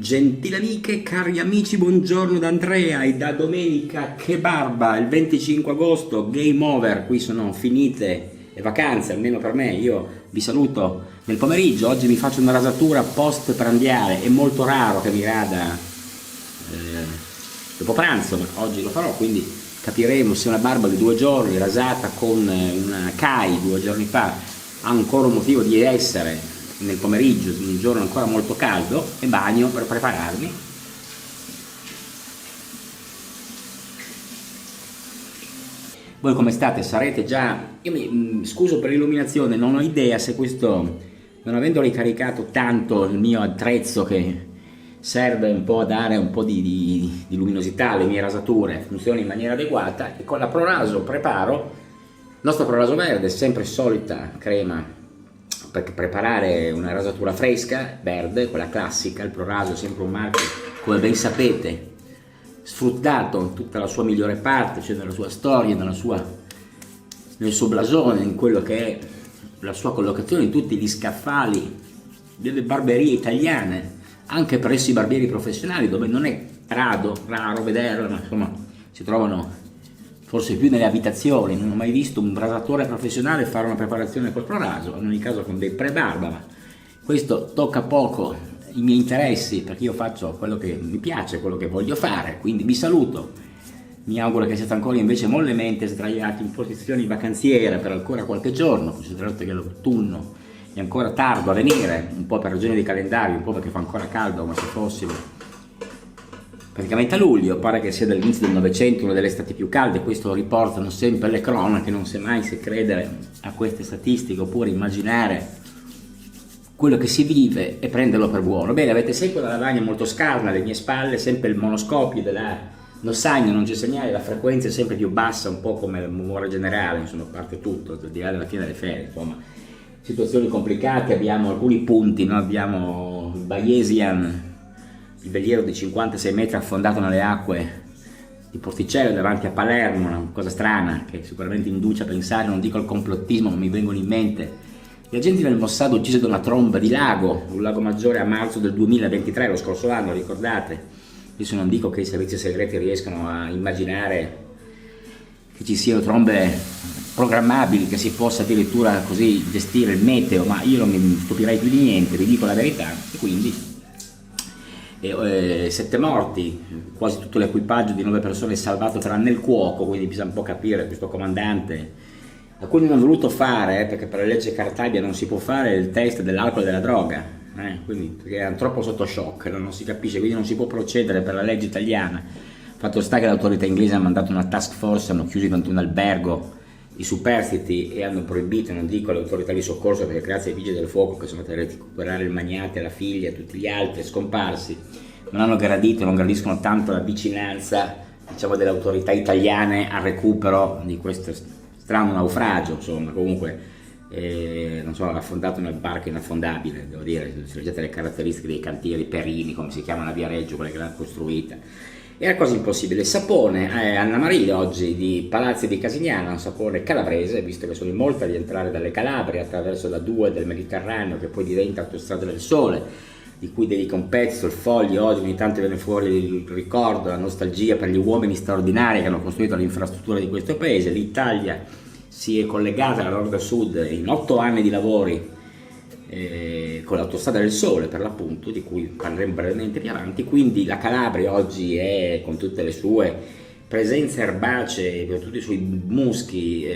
Gentili amiche, cari amici, buongiorno da Andrea e da domenica che barba, il 25 agosto, game over, qui sono finite le vacanze, almeno per me, io vi saluto nel pomeriggio, oggi mi faccio una rasatura post prandiale, è molto raro che mi rada dopo pranzo, ma oggi lo farò, quindi capiremo se una barba di 2 giorni rasata con una Kai 2 giorni fa ha ancora un motivo di essere nel pomeriggio di un giorno ancora molto caldo, e bagno per prepararmi. Voi come state? Sarete già... Io mi scuso per l'illuminazione, non ho idea se questo, non avendo ricaricato tanto il mio attrezzo che serve un po' a dare un po' di luminosità alle mie rasature, funziona in maniera adeguata, e con la ProRaso preparo il nostro ProRaso verde, sempre solita crema per preparare una rasatura fresca, verde, quella classica. Il ProRaso è sempre un marchio, come ben sapete, sfruttato in tutta la sua migliore parte, cioè nella sua storia, nel suo blasone, in quello che è la sua collocazione in tutti gli scaffali delle barberie italiane, anche presso i barbieri professionali, dove non è raro vederla, ma insomma si trovano forse più nelle abitazioni. Non ho mai visto un rasatore professionale fare una preparazione col ProRaso, in ogni caso con dei pre-barba, ma questo tocca poco i miei interessi, perché io faccio quello che mi piace, quello che voglio fare. Quindi vi saluto, mi auguro che siate ancora invece mollemente sdraiati in posizioni vacanziere per ancora qualche giorno, considerato che l'autunno è ancora tardo a venire, un po' per ragioni di calendario, un po' perché fa ancora caldo, come se fossimo praticamente a luglio. Pare che sia dall'inizio del Novecento una delle estati più calde, questo riportano sempre le cronache, non si mai se credere a queste statistiche oppure immaginare quello che si vive e prenderlo per buono. Bene, avete sempre una lavagna molto scarna alle mie spalle, sempre il monoscopio della Nossagno, non c'è segnale, la frequenza è sempre più bassa, un po' come l'umore generale, insomma, parte tutto, al di là della fine delle ferie, insomma, situazioni complicate. Abbiamo alcuni punti, no? Abbiamo il Bayesian, il veliero di 56 metri affondato nelle acque di Porticello davanti a Palermo, una cosa strana che sicuramente induce a pensare, non dico al complottismo, ma mi vengono in mente gli agenti del Mossad uccisi da una tromba di lago, un lago Maggiore a marzo del 2023, lo scorso anno, ricordate? Adesso non dico che i servizi segreti riescano a immaginare che ci siano trombe programmabili, che si possa addirittura così gestire il meteo, ma io non mi stupirei più di niente, vi dico la verità. E quindi 7 morti, quasi tutto l'equipaggio di 9 persone salvato tranne il cuoco, quindi bisogna un po' capire questo comandante, a cui non ho voluto fare, perché per la legge Cartabia non si può fare il test dell'alcol e della droga, quindi perché erano troppo sotto shock, non si capisce, quindi non si può procedere per la legge italiana. Fatto sta che l'autorità inglese ha mandato una task force, hanno chiuso un albergo i superstiti e hanno proibito, non dico alle autorità di soccorso, perché grazie ai vigili del fuoco che sono andati a recuperare il magnate, la figlia e tutti gli altri scomparsi, non hanno gradito, non gradiscono tanto la vicinanza, diciamo, delle autorità italiane al recupero di questo strano naufragio. Insomma, comunque non so, ha affondato una barca inaffondabile, devo dire, se leggete le caratteristiche dei cantieri Perini, come si chiama la via Reggio, quella che l'ha costruita, era quasi impossibile. Sapone Anna Maria oggi di Palazzi di Casignano, un sapone calabrese, visto che sono in molti a rientrare dalle Calabrie attraverso la 2 del Mediterraneo, che poi diventa Autostrada del Sole, di cui dedica un pezzo, il Foglio. Oggi ogni tanto viene fuori il ricordo, la nostalgia per gli uomini straordinari che hanno costruito l'infrastruttura di questo paese. L'Italia si è collegata da nord a sud in 8 anni di lavori con l'Autostrada del Sole, per l'appunto, di cui parleremo brevemente più avanti. Quindi la Calabria oggi è, con tutte le sue presenze erbacee, per tutti i suoi muschi,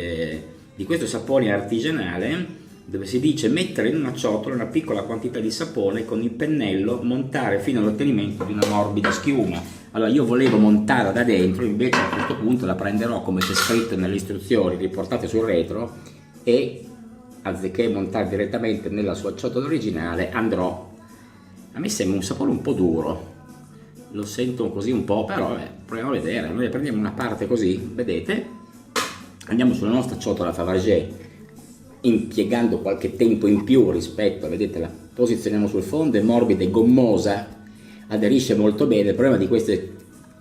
di questo sapone artigianale, dove si dice mettere in una ciotola una piccola quantità di sapone, con il pennello montare fino all'ottenimento di una morbida schiuma. Allora io volevo montarla da dentro, invece a questo punto la prenderò come c'è scritto nelle istruzioni riportate sul retro, e anziché montare direttamente nella sua ciotola originale andrò, a me sembra un sapore un po' duro, lo sento così un po', però proviamo a vedere. Noi prendiamo una parte così, vedete, andiamo sulla nostra ciotola Fabergé impiegando qualche tempo in più rispetto, vedete, la posizioniamo sul fondo, è morbida e gommosa, aderisce molto bene. Il problema di queste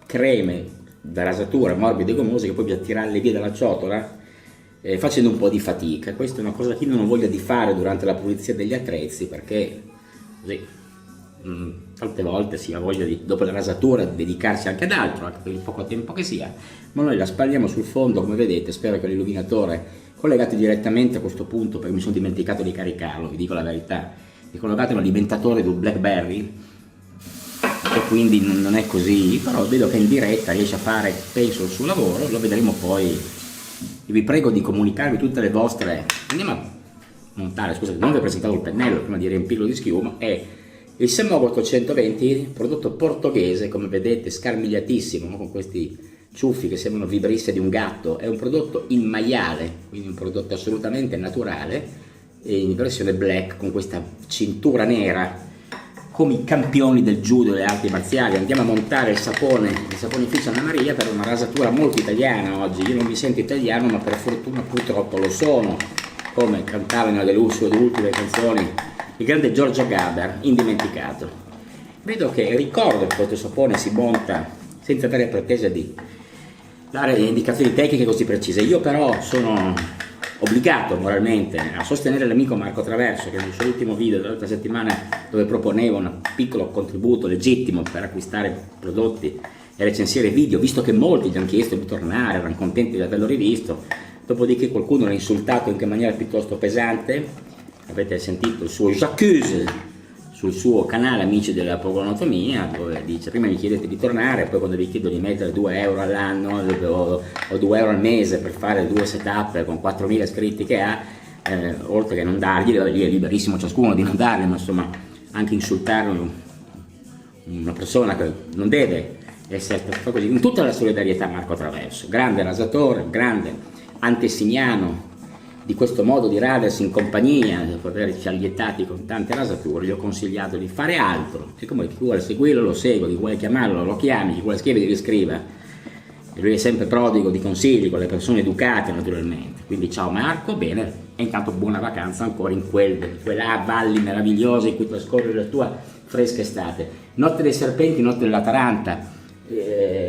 creme da rasatura morbide e gommose è che poi bisogna tirarle via dalla ciotola facendo un po' di fatica. Questa è una cosa che io non ho voglia di fare durante la pulizia degli attrezzi, perché così tante volte si ha voglia di, dopo la rasatura, di dedicarsi anche ad altro, anche per il poco tempo che sia, ma noi la spalliamo sul fondo, come vedete. Spero che l'illuminatore, collegato direttamente a questo punto, perché mi sono dimenticato di caricarlo, vi dico la verità, è collegato all'alimentatore del BlackBerry, e quindi non è così, però vedo che in diretta riesce a fare, penso, il suo lavoro. Lo vedremo poi. E vi prego di comunicarvi tutte le vostre. Andiamo a montare, scusate, non vi ho presentato il pennello prima di riempirlo di schiuma. È il Semogo 820, prodotto portoghese, come vedete, scarmigliatissimo, no? Con questi ciuffi che sembrano vibrisse di un gatto. È un prodotto in maiale, quindi un prodotto assolutamente naturale, in versione black, con questa cintura nera, come i campioni del judo e delle arti marziali. Andiamo a montare il saponificio Anna Maria, per una rasatura molto italiana oggi. Io non mi sento italiano, ma per fortuna purtroppo lo sono, come cantava in una delle sue ultime canzoni il grande Giorgio Gaber, indimenticato. Vedo che ricordo che questo sapone si monta senza avere pretesa di dare indicazioni tecniche così precise. Io però sono obbligato moralmente a sostenere l'amico Marco Traverso, che nel suo ultimo video dell'altra settimana, dove proponeva un piccolo contributo legittimo per acquistare prodotti e recensire video, visto che molti gli hanno chiesto di tornare, erano contenti di averlo rivisto, dopodiché qualcuno l'ha insultato in maniera piuttosto pesante. Avete sentito il suo j'accuse sul suo canale Amici della Pogonotomia, dove dice: prima mi chiedete di tornare, poi quando vi chiedo di mettere 2 euro all'anno o 2 euro al mese per fare 2 setup con 4.000 iscritti che ha, oltre che non dargli, lì è liberissimo ciascuno di non darli, ma insomma anche insultare una persona che non deve essere trattata così. In tutta la solidarietà Marco Traverso, grande rasatore, grande antesignano di questo modo di radersi in compagnia, dopo averci allietati con tante rasature. Gli ho consigliato di fare altro, e come chi vuole seguirlo lo segue, chi vuole chiamarlo lo chiami, chi vuole scrivere gli scriva, e lui è sempre prodigo di consigli con le persone educate naturalmente. Quindi ciao Marco, bene, e intanto buona vacanza ancora in quella valli meravigliosa in cui trascorre la tua fresca estate. Notte dei serpenti, notte della Taranta,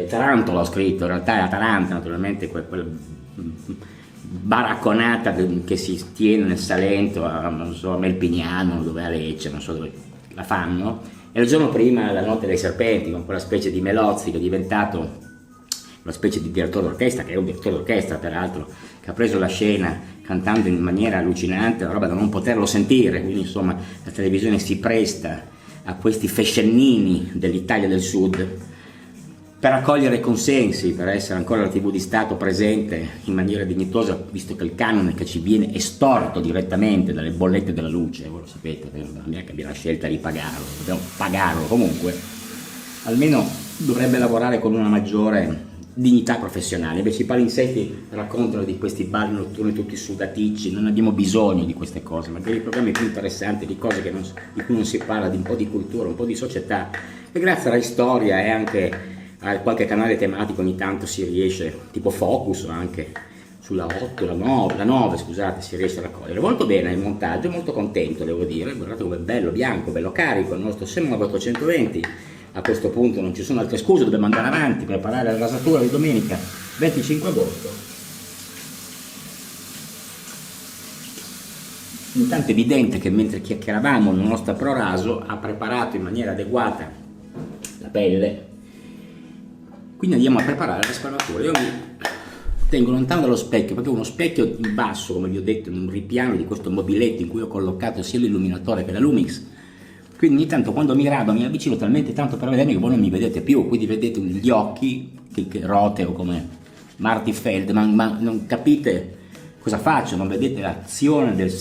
Tarantola ho scritto, in realtà è la Taranta naturalmente, quella baracconata che si tiene nel Salento, non so, a Melpignano, dove a Lecce, non so dove la fanno, e il giorno prima la Notte dei Serpenti, con quella specie di Melozzi che è diventato una specie di direttore d'orchestra, che è un direttore d'orchestra peraltro, che ha preso la scena cantando in maniera allucinante, una roba da non poterlo sentire. Quindi insomma la televisione si presta a questi fescennini dell'Italia del Sud per raccogliere consensi, per essere ancora la TV di Stato presente in maniera dignitosa, visto che il canone che ci viene estorto direttamente dalle bollette della luce, voi lo sapete, non è che abbia la scelta di pagarlo, dobbiamo pagarlo comunque, almeno dovrebbe lavorare con una maggiore dignità professionale. Invece i palinsetti raccontano di questi balli notturni tutti sudaticci, non abbiamo bisogno di queste cose, magari i programmi più interessanti, di cose di cui non si parla, di un po' di cultura, un po' di società, e grazie alla storia e anche a qualche canale tematico ogni tanto si riesce, tipo Focus anche, sulla 8, la 9 scusate, si riesce a raccogliere molto bene il montaggio, molto contento devo dire. Guardate come è bello, bianco, bello carico il nostro Semogo 820. A questo punto non ci sono altre scuse, dobbiamo andare avanti, preparare la rasatura di domenica 25 agosto. Intanto è evidente che mentre chiacchieravamo il nostro proraso ha preparato in maniera adeguata la pelle, quindi andiamo a preparare la spalmatura. Io mi tengo lontano dallo specchio, perché uno specchio in basso, come vi ho detto, in un ripiano di questo mobiletto in cui ho collocato sia l'illuminatore che la Lumix, quindi ogni tanto quando mi rado mi avvicino talmente tanto per vedermi che voi non mi vedete più, quindi vedete gli occhi che roteo come Marty Feldman, ma non capite cosa faccio, non vedete l'azione del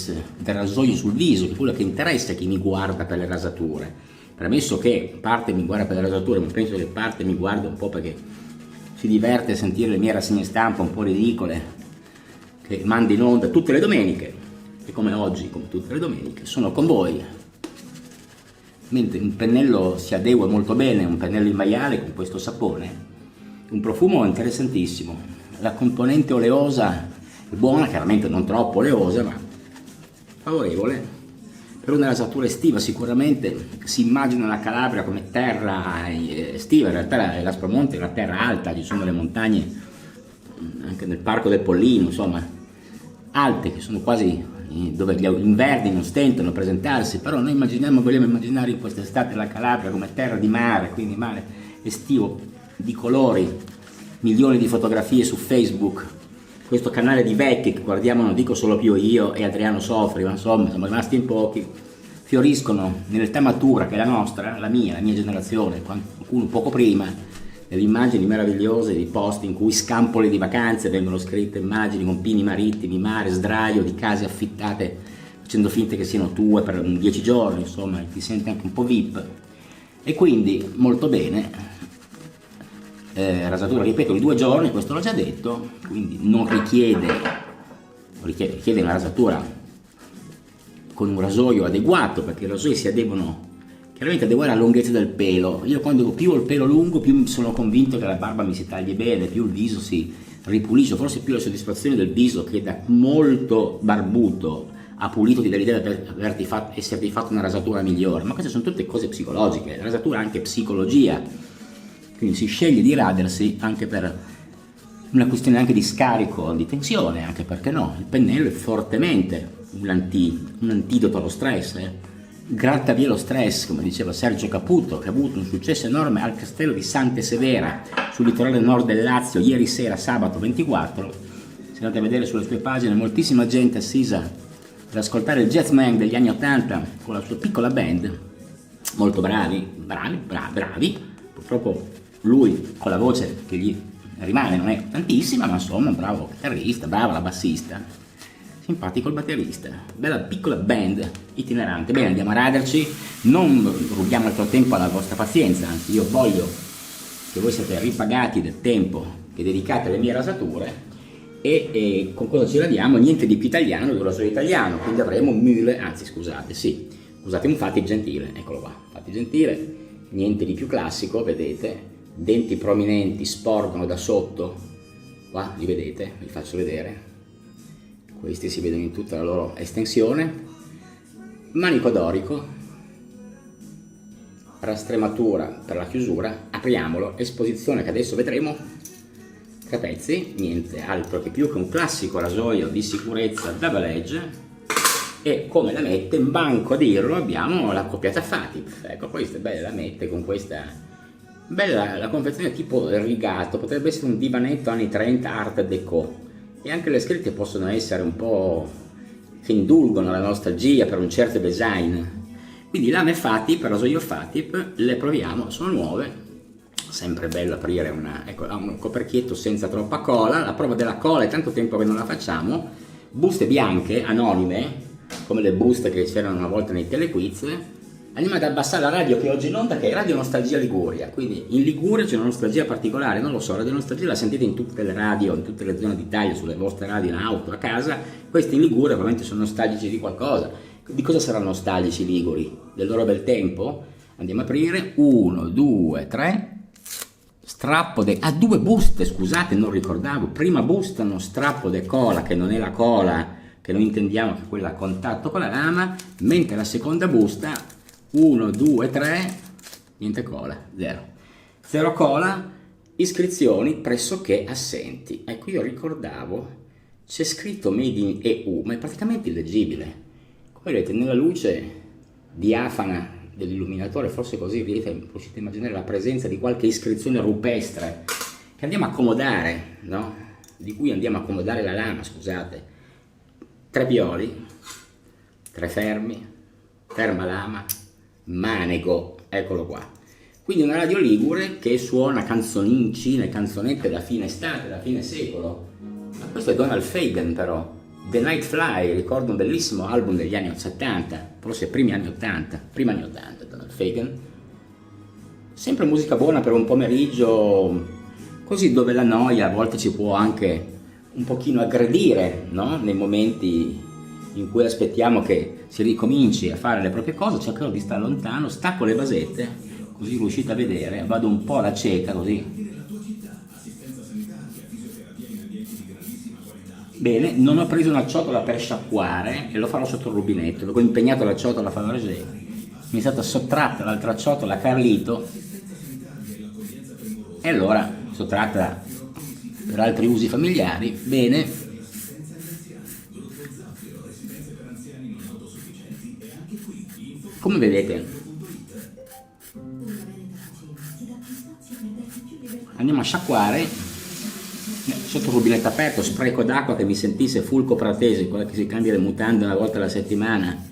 rasoio sul viso, che è quello che interessa a chi mi guarda per le rasature. Premesso che parte mi guarda per le rasature, ma penso che parte mi guarda un po' perché si diverte a sentire le mie rassegne stampa un po' ridicole che mando in onda tutte le domeniche, e come oggi, come tutte le domeniche, sono con voi. Mentre un pennello si adegua molto bene, un pennello in maiale con questo sapone, un profumo interessantissimo. La componente oleosa è buona, chiaramente non troppo oleosa, ma favorevole. Per una rasatura estiva sicuramente si immagina la Calabria come terra estiva, in realtà l'Aspromonte è una terra alta, ci sono le montagne anche nel Parco del Pollino, insomma alte, che sono quasi dove gli inverni non stentano a presentarsi, però noi vogliamo immaginare in quest'estate la Calabria come terra di mare, quindi mare estivo di colori, milioni di fotografie su Facebook, questo canale di vecchi che guardiamo, non dico solo più io e Adriano Sofri, ma insomma siamo rimasti in pochi, fioriscono nell'età matura che è la nostra, la mia generazione, qualcuno poco prima, delle immagini meravigliose di posti in cui scampoli di vacanze vengono scritte, immagini con pini marittimi, mare, sdraio di case affittate facendo finta che siano tue per 10 giorni, insomma ti senti anche un po' VIP. E quindi molto bene, rasatura ripeto di 2 giorni, questo l'ho già detto, quindi non richiede una rasatura con un rasoio adeguato, perché i rasoi si devono chiaramente adeguare alla lunghezza del pelo. Io quando più ho il pelo lungo più sono convinto che la barba mi si tagli bene, più il viso si ripulisce, forse più la soddisfazione del viso che da molto barbuto ha pulito ti dà l'idea di esserti fatto una rasatura migliore, ma queste sono tutte cose psicologiche, la rasatura è anche psicologia, quindi si sceglie di radersi anche per una questione anche di scarico, di tensione, anche perché no, il pennello è fortemente un antidoto allo stress, gratta via lo stress, come diceva Sergio Caputo, che ha avuto un successo enorme al castello di Sante Severa, sul litorale nord del Lazio, ieri sera, sabato 24, se andate a vedere sulle sue pagine, moltissima gente assisa ad ascoltare il jazzman degli anni 80 con la sua piccola band, molto bravi, purtroppo lui con la voce che gli rimane non è tantissima, ma insomma un bravo chitarrista, brava la bassista, simpatico il batterista, bella piccola band itinerante. Bene, andiamo a raderci, non rubiamo altro tempo alla vostra pazienza, anzi io voglio che voi siate ripagati del tempo che dedicate alle mie rasature e con cosa ci radiamo? Niente di più italiano di un rasoio italiano, quindi avremo un Fati Gentile, eccolo qua, Fati Gentile, niente di più classico, vedete, denti prominenti sporgono da sotto, qua li vedete, vi faccio vedere, questi si vedono in tutta la loro estensione, manico dorico, rastrematura per la chiusura, apriamolo, esposizione che adesso vedremo, trapezzi, niente altro che più che un classico rasoio di sicurezza da valegge, e come la mette, manco a dirlo, abbiamo la coppiata Fatip, ecco questa è bella, la mette con questa bella, la confezione tipo rigato, potrebbe essere un divanetto anni 30 art déco, e anche le scritte possono essere un po' che indulgono alla nostalgia per un certo design, quindi lame Fatip, rasoio Fatip, le proviamo, sono nuove, sempre bello aprire un coperchietto senza troppa cola, la prova della cola è tanto tempo che non la facciamo, buste bianche, anonime, come le buste che c'erano una volta nei telequiz. Andiamo ad abbassare la radio che oggi in onda, che è Radio Nostalgia Liguria, quindi in Liguria c'è una nostalgia particolare, non lo so, Radio Nostalgia la sentite in tutte le radio, in tutte le zone d'Italia, sulle vostre radio, in auto, a casa, questi in Liguria probabilmente sono nostalgici di qualcosa. Di cosa saranno nostalgici i liguri? Del loro bel tempo? Andiamo a aprire, 1, 2, 3, strappo due buste, scusate, non ricordavo, prima busta uno strappo de cola, che non è la cola che noi intendiamo, che è quella a contatto con la lama, mentre la seconda busta 1, 2, 3, niente cola, zero cola, iscrizioni pressoché assenti. Ecco, io ricordavo, c'è scritto Made in EU, ma è praticamente illeggibile. Come vedete, nella luce diafana dell'illuminatore, forse così riuscite a immaginare la presenza di qualche iscrizione rupestre che andiamo a accomodare, no? Di cui andiamo a accomodare la lama, scusate. 3 pioli, 3 fermi, ferma lama, manego, eccolo qua. Quindi una radio ligure che suona canzonicine, canzonette da fine estate, da fine secolo. Ma questo è Donald Fagen però, The Night Fly, ricordo un bellissimo album degli anni 70, forse primi anni 80, Donald Fagen. Sempre musica buona per un pomeriggio, così dove la noia a volte ci può anche un pochino aggredire, no? Nei momenti in cui aspettiamo che si ricominci a fare le proprie cose, cercherò di stare lontano, stacco le basette, così riuscite a vedere, vado un po' alla cieca così. Bene, non ho preso una ciotola per sciacquare e lo farò sotto il rubinetto, perché ho impegnato la ciotola a Fabergé, mi è stata sottratta l'altra ciotola a Carlito e allora sottratta per altri usi familiari. Bene, Come vedete, andiamo a sciacquare sotto il rubinetto aperto, spreco d'acqua che mi sentisse Fulco Pratesi, quella che si cambia le mutande una volta alla settimana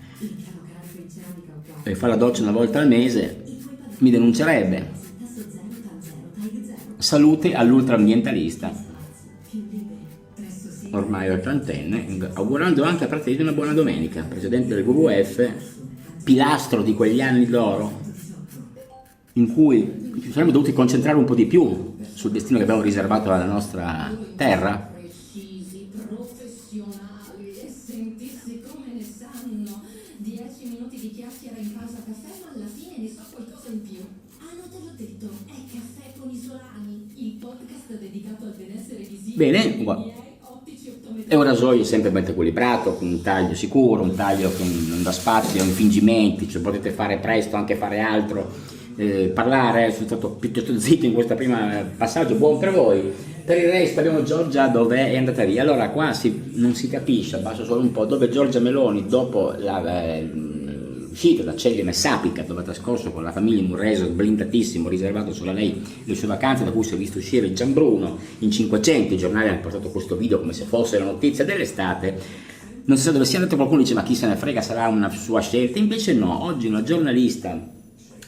e fa la doccia una volta al mese, mi denuncerebbe. Salute all'ultraambientalista, ormai ottantenne, augurando anche a Pratesi una buona domenica, presidente del WWF, pilastro di quegli anni d'oro in cui ci saremmo dovuti concentrare un po' di più sul destino che abbiamo riservato alla nostra terra. Precisi, professionali e sentirsi come ne sanno. 10 minuti di chiacchiera in pausa caffè, ma alla fine ne so qualcosa in più. Ah, non te l'ho detto, è Caffè con Isolani, il podcast dedicato al benessere visivo. Bene, è un rasoio sempre ben equilibrato, con un taglio sicuro, un taglio che non dà spazio a infingimenti, cioè potete fare presto, anche fare altro. Parlare, sono stato piuttosto zitto in questo primo passaggio, buon per voi. Per il resto abbiamo Giorgia dove è andata via. Allora qua non si capisce, abbasso solo un po', dove Giorgia Meloni dopo l'uscita da Ceglie Messapica, dove ha trascorso con la famiglia in un resort blindatissimo riservato solo a lei le sue vacanze, da cui si è visto uscire Gianbruno in 500, i giornali hanno portato questo video come se fosse la notizia dell'estate. Non si sa dove sia andato, qualcuno dice ma chi se ne frega, sarà una sua scelta, invece no. Oggi una giornalista,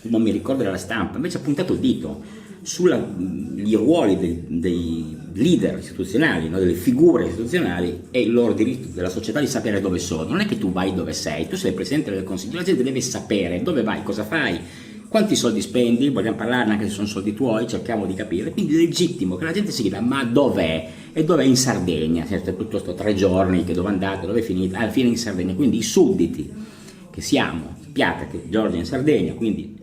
non mi ricordo della Stampa, invece ha puntato il dito sugli ruoli dei leader istituzionali, no? Delle figure istituzionali e il loro diritto della società di sapere dove sono. Non è che tu vai dove sei, tu sei il Presidente del Consiglio, la gente deve sapere dove vai, cosa fai, quanti soldi spendi, vogliamo parlarne anche se sono soldi tuoi, cerchiamo di capire, quindi è legittimo che la gente si chieda ma dov'è? E dov'è? In Sardegna, certo, piuttosto 3 giorni, che dove andate, dove è finita? Alla fine in Sardegna, quindi i sudditi che siamo, sappiate che Giorgia è in Sardegna, quindi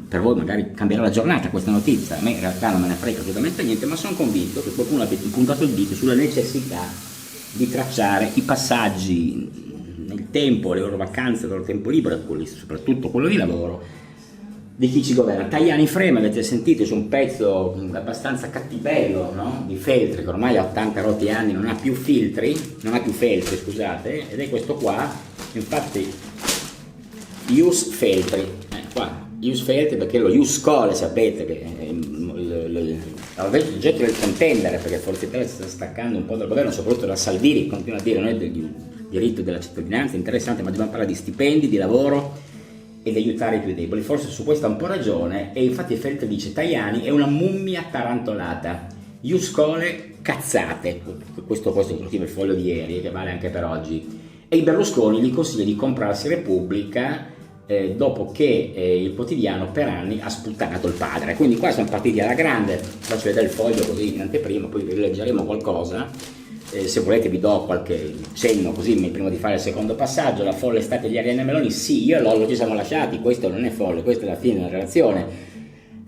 per voi magari cambierà la giornata questa notizia, a me in realtà non me ne frega assolutamente niente, ma sono convinto che qualcuno abbia puntato il dito sulla necessità di tracciare i passaggi nel tempo, le loro vacanze, il loro tempo libero, soprattutto quello di lavoro, di chi ci governa. Tajani Frame, avete sentito, c'è un pezzo abbastanza cattivello, no? Di Feltri, che ormai ha 80 rotti anni, non ha più feltri, scusate, ed è questo qua, infatti Ius Feltri, qua Ius Feltri, perché lo Ius Cole sapete che è il oggetto del contendere, perché Forza Italia si sta staccando un po' dal governo, soprattutto da Salvini, continua a dire non è del diritto della cittadinanza, interessante, ma dobbiamo parlare di stipendi, di lavoro e di aiutare i più deboli. Forse su questo ha un po' ragione, e infatti Feltri dice Tajani è una mummia tarantolata, Ius Cole cazzate, questo scrive il Foglio di ieri, che vale anche per oggi, e i Berlusconi gli consiglia di comprarsi Repubblica dopo che il quotidiano per anni ha sputtanato il padre. Quindi qua siamo partiti alla grande, faccio vedere il foglio così in anteprima, poi rileggeremo qualcosa, se volete vi do qualche cenno così prima di fare il secondo passaggio. La folle estate di Arianna Meloni, sì, io e Lollo ci siamo lasciati, questo non è folle, questa è la fine della relazione.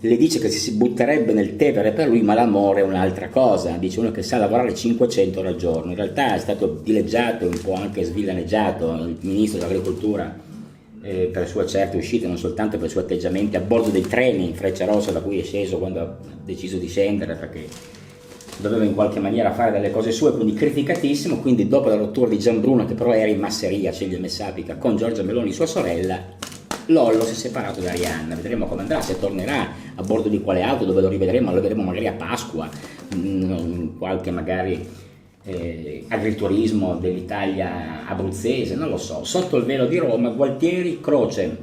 Le dice che si butterebbe nel Tevere per lui, ma l'amore è un'altra cosa, dice uno che sa lavorare 500 ore al giorno. In realtà è stato dileggiato e un po' anche svillaneggiato il ministro dell'agricoltura per sue certe uscite, non soltanto per i suoi atteggiamenti a bordo dei treni in Frecciarossa, da cui è sceso quando ha deciso di scendere perché doveva in qualche maniera fare delle cose sue, quindi criticatissimo. Quindi dopo la rottura di Gianbruno, che però era in masseria, Ceglie Messapica, con Giorgia Meloni sua sorella, Lollo si è separato da Arianna. Vedremo come andrà, se tornerà, a bordo di quale auto, dove lo rivedremo magari a Pasqua, in qualche magari agriturismo dell'Italia abruzzese, non lo so. Sotto il velo di Roma, Gualtieri Croce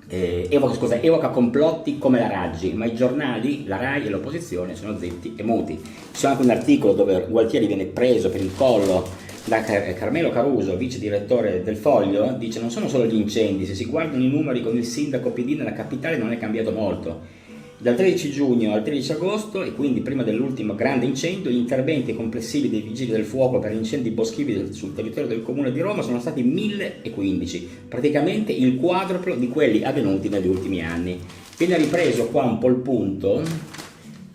evoca complotti come la Raggi, ma i giornali, la Rai e l'opposizione sono zitti e muti. C'è anche un articolo dove Gualtieri viene preso per il collo da Carmelo Caruso, vice direttore del Foglio, dice non sono solo gli incendi, se si guardano i numeri con il sindaco PD nella capitale non è cambiato molto. Dal 13 giugno al 13 agosto, e quindi prima dell'ultimo grande incendio, gli interventi complessivi dei vigili del fuoco per incendi boschivi sul territorio del comune di Roma sono stati 1015, praticamente il quadruplo di quelli avvenuti negli ultimi anni. Viene ripreso qua un po' il punto,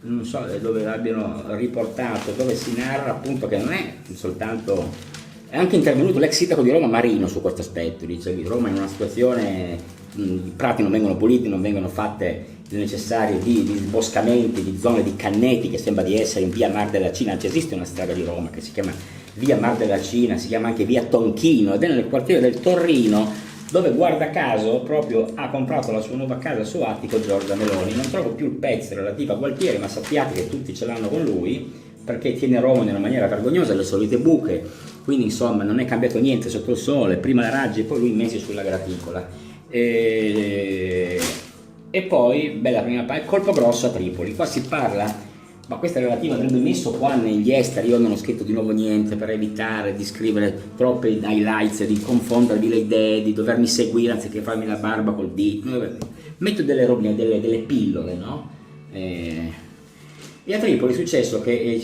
non so dove l'abbiano riportato, dove si narra appunto che non è soltanto, è anche intervenuto l'ex sindaco di Roma Marino su questo aspetto, dice che Roma è in una situazione, i prati non vengono puliti, non vengono fatte le necessarie di sboscamenti, di zone di canneti, che sembra di essere in via Mar della Cina. Anzi, esiste una strada di Roma che si chiama via Mar della Cina, si chiama anche via Tonchino, ed è nel quartiere del Torrino, dove guarda caso proprio ha comprato la sua nuova casa su attico Giorgia Meloni. Non trovo più il pezzo relativo a Gualtieri, ma sappiate che tutti ce l'hanno con lui, perché tiene Roma in una maniera vergognosa, le solite buche, quindi insomma non è cambiato niente sotto il sole, prima la Raggi e poi lui mesi sulla graticola. E poi, bella prima parte, colpo grosso a Tripoli, qua si parla, ma questa relativa avrebbe messo qua negli esteri, io non ho scritto di nuovo niente per evitare di scrivere troppe highlights, di confondervi le idee, di dovermi seguire anziché farmi la barba col dito, metto delle robine, delle pillole, no? E a Tripoli è successo che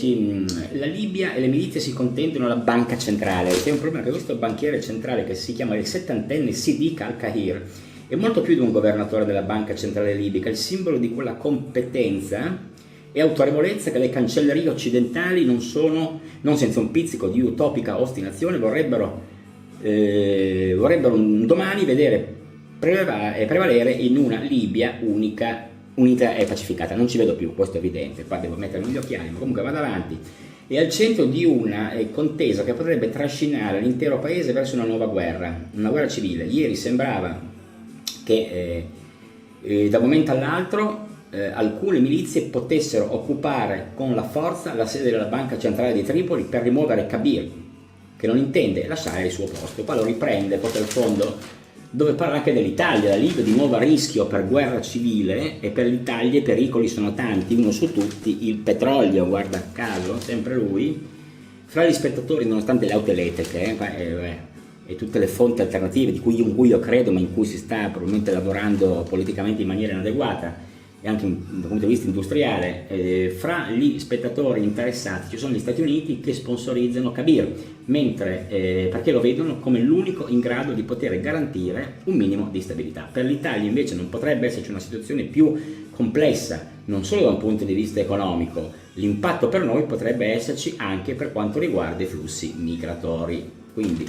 la Libia e le milizie si contendono alla banca centrale. C'è un problema che questo banchiere centrale, che si chiama il settantenne Sidiq Al-Kahir, è molto più di un governatore della banca centrale libica, il simbolo di quella competenza e autorevolezza che le cancellerie occidentali non senza un pizzico di utopica ostinazione vorrebbero un domani vedere prevalere in una Libia unica, unita e pacificata. Non ci vedo più, questo è evidente, qua devo mettermi gli occhiali, ma comunque vado avanti. È al centro di una contesa che potrebbe trascinare l'intero paese verso una nuova guerra, una guerra civile. Ieri sembrava che da un momento all'altro alcune milizie potessero occupare con la forza la sede della banca centrale di Tripoli per rimuovere Kabir, che non intende lasciare il suo posto. Poi lo riprende proprio al fondo, dove parla anche dell'Italia, la Libia di nuovo a rischio per guerra civile, e per l'Italia i pericoli sono tanti, uno su tutti il petrolio, guarda caso, sempre lui. Fra gli spettatori, nonostante le auto elettriche e tutte le fonti alternative in cui io credo, ma in cui si sta probabilmente lavorando politicamente in maniera inadeguata, e anche dal punto di vista industriale, fra gli spettatori interessati ci sono gli Stati Uniti che sponsorizzano Kabir, perché lo vedono come l'unico in grado di poter garantire un minimo di stabilità. Per l'Italia invece non potrebbe esserci una situazione più complessa, non solo da un punto di vista economico, l'impatto per noi potrebbe esserci anche per quanto riguarda i flussi migratori. Quindi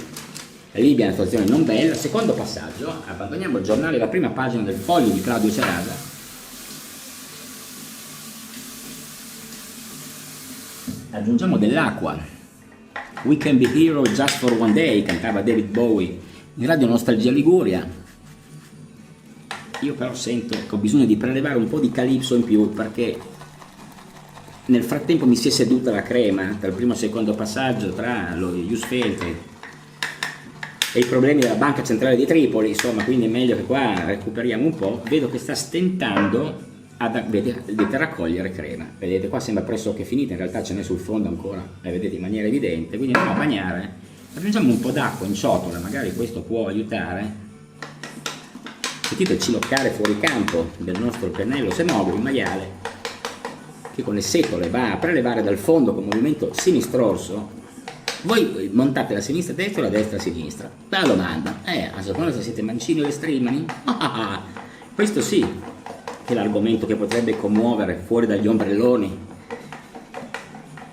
la Libia è una situazione non bella. Secondo passaggio, abbandoniamo il giornale, la prima pagina del Foglio di Claudio Cerasa. Aggiungiamo dell'acqua. We can be hero just for one day, cantava David Bowie in Radio Nostalgia Liguria. Io però sento che ho bisogno di prelevare un po' di Calypso in più, perché nel frattempo mi si è seduta la crema tra il primo e il secondo passaggio, tra lo Jusfeld e i problemi della banca centrale di Tripoli, insomma, quindi è meglio che qua recuperiamo un po'. Vedo che sta stentando vedete raccogliere crema, vedete qua sembra pressoché finita, in realtà ce n'è sul fondo ancora, la vedete in maniera evidente, quindi andiamo a bagnare, aggiungiamo un po' d'acqua in ciotola, magari questo può aiutare. Sentite il ciloccare fuori campo del nostro pennello semogro, il maiale, che con le setole va a prelevare dal fondo con movimento sinistrorso. Voi montate la sinistra a destra o la destra a sinistra? Bella domanda, a seconda se siete mancini o estrimani. Questo sì che è l'argomento che potrebbe commuovere fuori dagli ombrelloni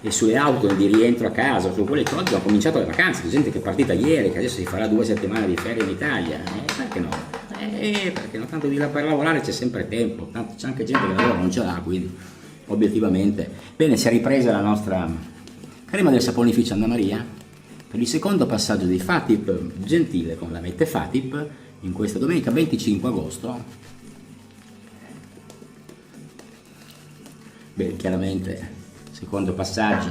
e sulle auto di rientro a casa, su quelle che oggi hanno cominciato le vacanze, c'è gente che è partita ieri, che adesso si farà 2 settimane di ferie in Italia, perché no? Perché no? Tanto di là per lavorare c'è sempre tempo, tanto c'è anche gente che lavora non ce l'ha, quindi obiettivamente. Bene, si è ripresa la nostra crema del saponificio Anna Maria per il secondo passaggio di Fatip Gentile con la Mette Fatip in questa domenica 25 agosto. Beh, chiaramente il secondo passaggio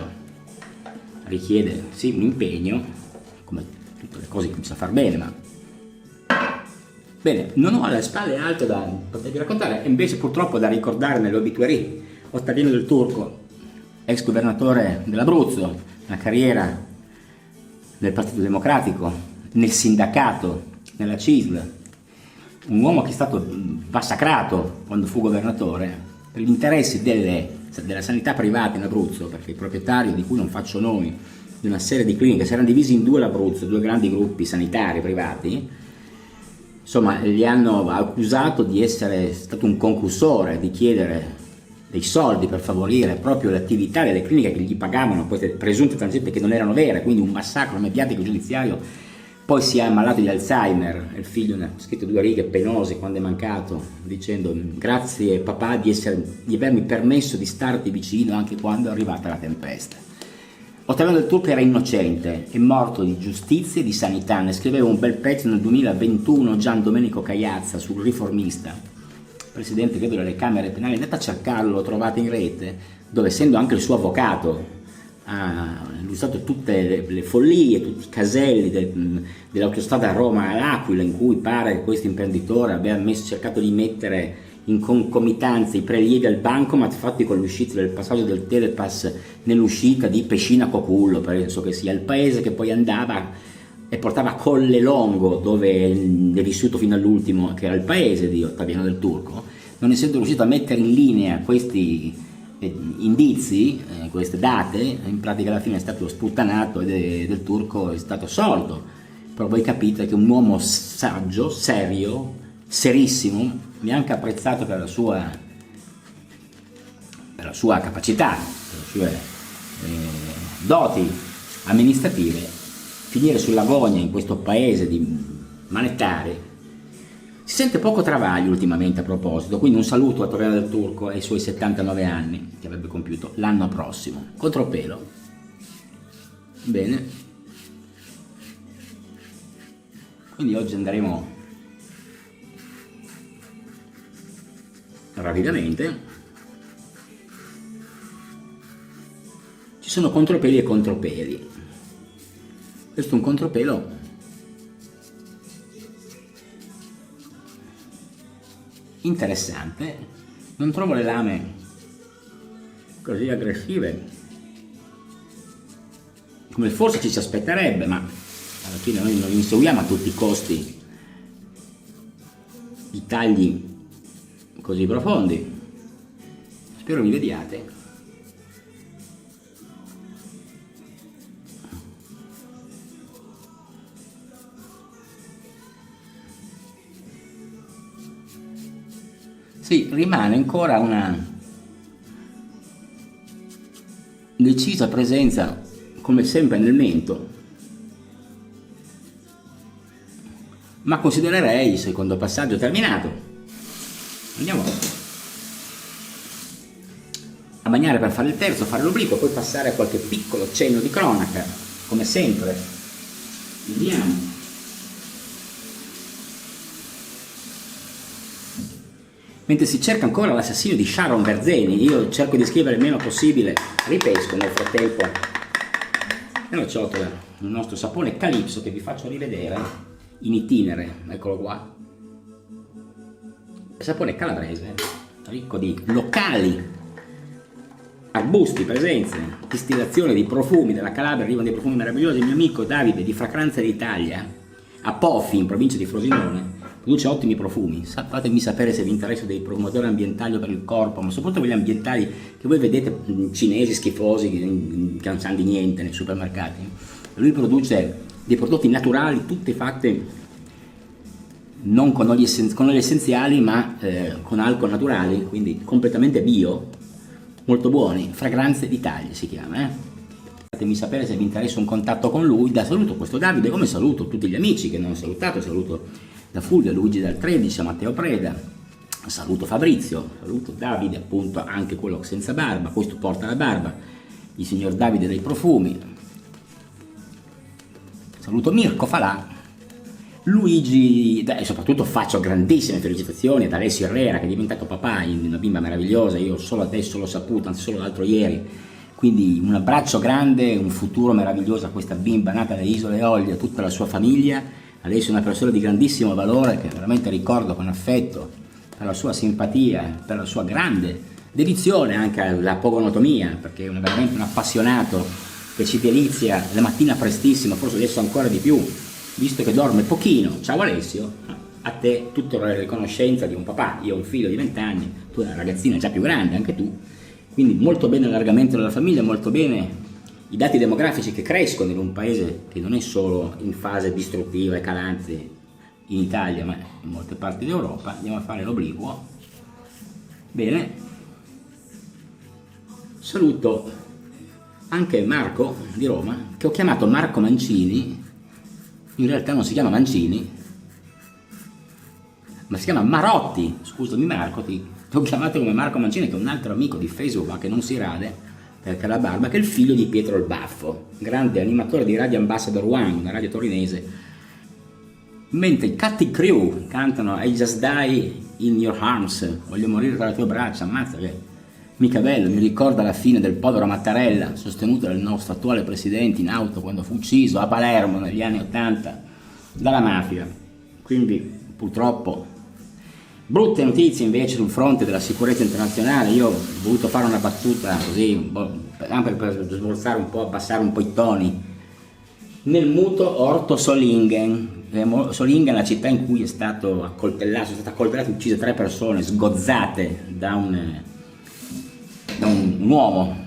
richiede sì un impegno, come tutte le cose che bisogna far bene, ma bene, non ho alle spalle altro da potervi raccontare, e invece purtroppo da ricordare nelle obituarie Ottaviano Del Turco, ex governatore dell'Abruzzo, una carriera nel Partito Democratico, nel sindacato, nella CISL, un uomo che è stato massacrato quando fu governatore per gli interessi della sanità privata in Abruzzo, perché il proprietario, di cui non faccio nomi, di una serie di cliniche, si erano divisi in 2 l'Abruzzo, 2 grandi gruppi sanitari privati, insomma gli hanno accusato di essere stato un concussore, di chiedere dei soldi per favorire proprio le attività delle cliniche che gli pagavano queste presunte tangenti che non erano vere, quindi un massacro mediatico giudiziario. Poi si è ammalato di Alzheimer, il figlio ha scritto 2 righe penose quando è mancato, dicendo grazie papà di avermi permesso di starti vicino anche quando è arrivata la tempesta. Ottaviano Del Turco era innocente, è morto di giustizia e di sanità, ne scriveva un bel pezzo nel 2021 Gian Domenico Cagliazza sul Riformista, presidente credo delle Camere Penali. Andate a cercarlo, lo trovate in rete, dove essendo anche il suo avvocato ha illustrato tutte le follie, tutti i caselli dell'autostrada Roma-L'Aquila, in cui pare che questo imprenditore abbia cercato di mettere in concomitanza i prelievi al bancomat fatti con l'uscita del passaggio del Telepass nell'uscita di Pescina Cocullo, penso che sia il paese che poi andava e portava a Colle Longo, dove è vissuto fino all'ultimo, che era il paese di Ottaviano Del Turco. Non essendo riuscito a mettere in linea questi indizi, queste date, in pratica alla fine è stato sputtanato e Del Turco è stato assolto. Però voi capite che un uomo saggio, serio, serissimo, mi ha anche apprezzato per la sua capacità, per le sue doti amministrative, finire sulla gogna in questo paese di manettari. Si sente poco travaglio ultimamente a proposito, quindi un saluto a Ottaviano Del Turco e ai suoi 79 anni che avrebbe compiuto l'anno prossimo. Contropelo. Bene. Quindi oggi andremo rapidamente. Ci sono contropeli e contropeli. Questo è un contropelo interessante. Non trovo le lame così aggressive come forse ci si aspetterebbe, ma alla fine noi non inseguiamo a tutti i costi i tagli così profondi. Spero mi vediate. Sì, rimane ancora una decisa presenza, come sempre, nel mento, ma considererei il secondo passaggio terminato. Andiamo a bagnare per fare il terzo, fare l'obliquo, poi passare a qualche piccolo cenno di cronaca, come sempre. Vediamo. Mentre si cerca ancora l'assassino di Sharon Verzeni, io cerco di scrivere il meno possibile, ripesco nel frattempo nella ciotola il nostro sapone Calypso che vi faccio rivedere in itinere, eccolo qua. Sapone calabrese, ricco di locali, arbusti, presenze, distillazione di profumi della Calabria, arrivano dei profumi meravigliosi. Il mio amico Davide di Fragranza d'Italia, a Pofi, in provincia di Frosinone, produce ottimi profumi. Fatemi sapere se vi interessa dei profumatori ambientali per il corpo, ma soprattutto quelli ambientali che voi vedete cinesi schifosi che non sanno di niente nei supermercati. Lui produce dei prodotti naturali, tutti fatti non con oli essenziali, ma con alcol naturali, quindi completamente bio, molto buoni. Fragranze d'Italia si chiama. Fatemi sapere se vi interessa un contatto con lui. Da saluto questo Davide, come saluto tutti gli amici che non ho salutato. Saluto da Fulvio, Luigi dal 13, Matteo Preda, saluto Fabrizio, saluto Davide, appunto anche quello senza barba, questo porta la barba, il signor Davide dei profumi, saluto Mirko Falà, Luigi, e soprattutto faccio grandissime felicitazioni ad Alessio Herrera che è diventato papà, una bimba meravigliosa. Io solo adesso l'ho saputo, anzi solo l'altro ieri, quindi un abbraccio grande, un futuro meraviglioso a questa bimba nata dalle Isole Eolie, a tutta la sua famiglia. Adesso è una persona di grandissimo valore che veramente ricordo con affetto per la sua simpatia, per la sua grande dedizione anche alla pogonotomia, perché è veramente un appassionato che ci delizia la mattina prestissimo, forse adesso ancora di più, visto che dorme pochino. Ciao Alessio, a te tutta la riconoscenza di un papà. Io ho un figlio di 20 anni, tu hai una ragazzina già più grande, anche tu, quindi molto bene l'allargamento della famiglia, molto bene i dati demografici che crescono in un paese che non è solo in fase distruttiva e calante in Italia, ma in molte parti d'Europa. Andiamo a fare l'obliquo. Bene, saluto anche Marco di Roma, che ho chiamato Marco Mancini, in realtà non si chiama Mancini, ma si chiama Marotti. Scusami Marco, ti ho chiamato come Marco Mancini, che è un altro amico di Facebook, ma che non si rade, perché la barba, che è il figlio di Pietro il Baffo, grande animatore di Radio Ambassador One, una radio torinese. Mentre i Cutting Crew cantano I Just Die in Your Arms, voglio morire tra le tue braccia, ammazza che mica bello, mi ricorda la fine del povero Mattarella, sostenuto dal nostro attuale presidente in auto quando fu ucciso a Palermo negli anni '80 dalla mafia. Quindi purtroppo brutte notizie invece sul fronte della sicurezza internazionale. Io ho voluto fare una battuta così, anche per smorzare un po', abbassare un po' i toni. Nel muto orto Solingen, Solingen è la città in cui è stato accoltellato, sono state accoltellate e uccise 3 persone, sgozzate da un uomo